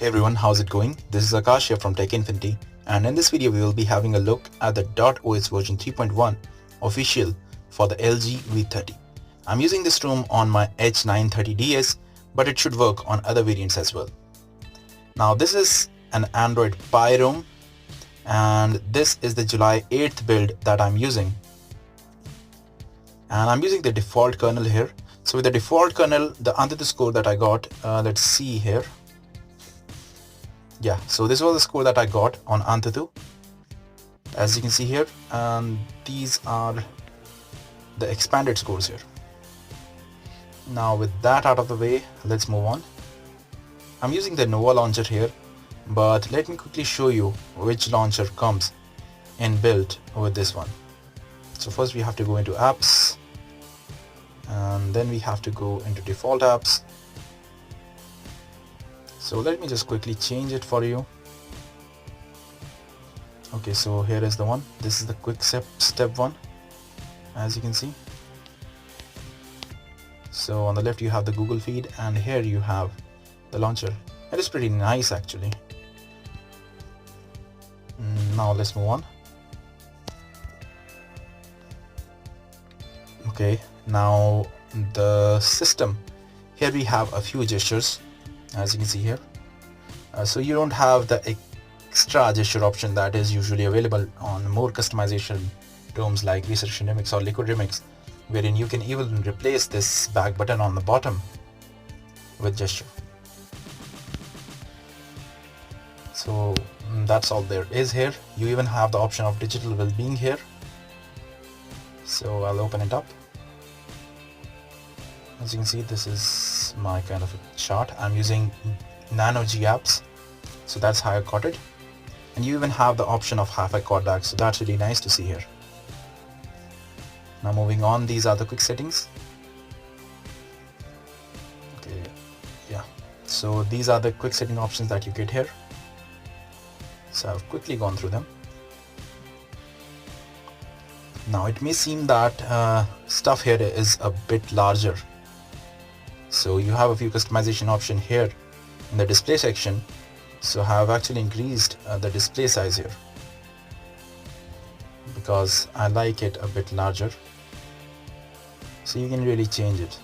Hey everyone, how's it going? This is Akash here from Tech Infinity, and in this video we will be having a look at the DotOS version 3.1 official for the LG V30. I'm using this ROM on my H930DS, but it should work on other variants as well. Now this is an Android Pie ROM, and this is the July 8th build that I'm using. And I'm using the default kernel here. So with the default kernel, the Untitled score that I got, let's see here. Yeah, so this was the score that I got on Untitled, as you can see here, and these are the expanded scores here. Now with that out of the way, let's move on. I'm using the Nova launcher here, but let me quickly show you which launcher comes inbuilt with this one. So first we have to go into apps, and then we have to go into default apps. So let me just quickly change it for you. Okay, so here is the one. This is the quick step one, as you can see. So on the left you have the Google feed, and here you have the launcher. It is pretty nice actually. Now let's move on. Okay, now the system. Here we have a few gestures, as you can see here. So you don't have the extra gesture option that is usually available on more customization ROMs like Research Remix or Liquid Remix, wherein you can even replace this back button on the bottom with gesture. So that's all there is here. You even have the option of digital well-being here. So I'll open it up. As you can see, this is my kind of a chart. I'm using Nano G apps, so that's how I got it. And you even have the option of hi-fi codec, so that's really nice to see here. Now moving on, these are the quick settings. Okay, yeah. So these are the quick setting options that you get here. So I've quickly gone through them. Now it may seem that stuff here is a bit larger. So you have a few customization options here in the display section. So I have actually increased the display size here because I like it a bit larger. So you can really change it.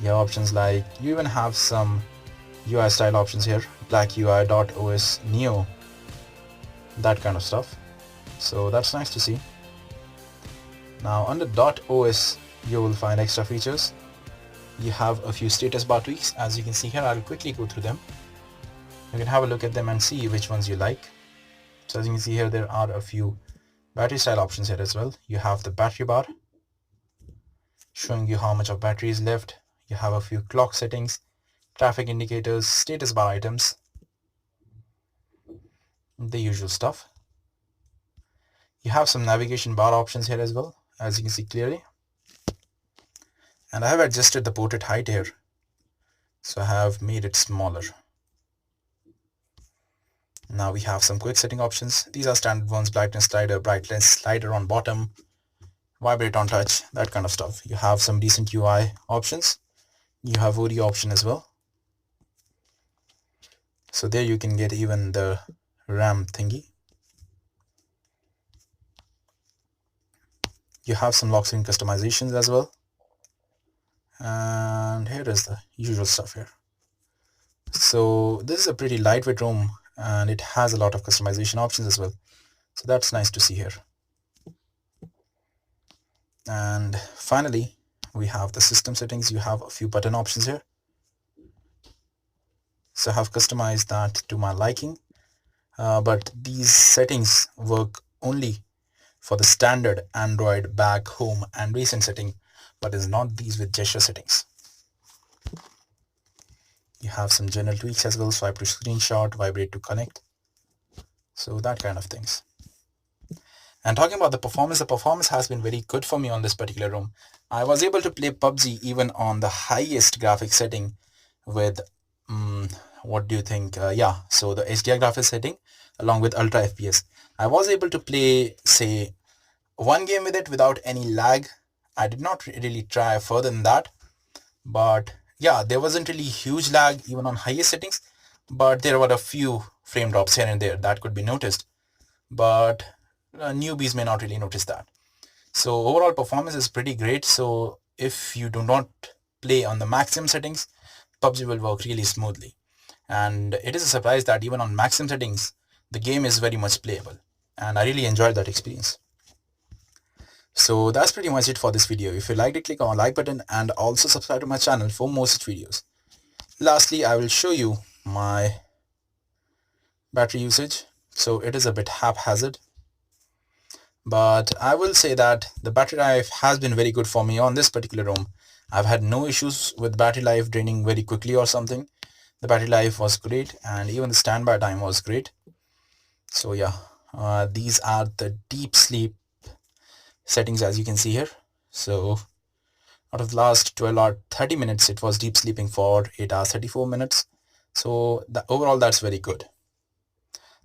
You have options like, you even have some UI style options here, Black UI, DotOS Neo, that kind of stuff. So that's nice to see. Now under DotOS you will find extra features. You have a few status bar tweaks, as you can see here. I'll quickly go through them. You can have a look at them and see which ones you like. So as you can see here, there are a few battery style options here as well. You have the battery bar showing you how much of battery is left. You have a few clock settings, traffic indicators, status bar items, the usual stuff. You have some navigation bar options here as well, as you can see clearly. And I have adjusted the portrait height here, so I have made it smaller. Now we have some quick setting options. These are standard ones: brightness slider on bottom, vibrate on touch, that kind of stuff. You have some decent UI options. You have audio option as well. So there you can get even the RAM thingy. You have some lock screen customizations as well. And here is the usual stuff here. So this is a pretty lightweight ROM, and it has a lot of customization options as well. So that's nice to see here. And finally, we have the system settings. You have a few button options here. So I have customized that to my liking, but these settings work only for the standard Android back, home and recent setting, but is not these with gesture settings. You have some general tweaks as well: swipe to screenshot, vibrate to connect, so that kind of things. And talking about the performance has been very good for me on this particular ROM. I was able to play PUBG even on the highest graphics setting with what do you think? Yeah, so the HDR graphics setting along with ultra FPS. I was able to play, say, one game with it without any lag. I did not really try further than that, but Yeah, there wasn't really huge lag even on highest settings, but there were a few frame drops here and there that could be noticed, but newbies may not really notice that. So overall performance is pretty great. So if you do not play on the maximum settings, PUBG will work really smoothly. And it is a surprise that even on maximum settings, the game is very much playable. And I really enjoyed that experience. So that's pretty much it for this video. If you liked it, click on the like button and also subscribe to my channel for more such videos. Lastly, I will show you my battery usage. So it is a bit haphazard, but I will say that the battery life has been very good for me on this particular ROM. I've had no issues with battery life draining very quickly or something. The battery life was great and even the standby time was great. So yeah, these are the deep sleep settings as you can see here. So out of the last 12 or 30 minutes, it was deep sleeping for 8 hours 34 minutes. So overall that's very good.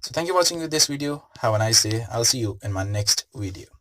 So thank you for watching this video. Have a nice day. I'll see you in my next video.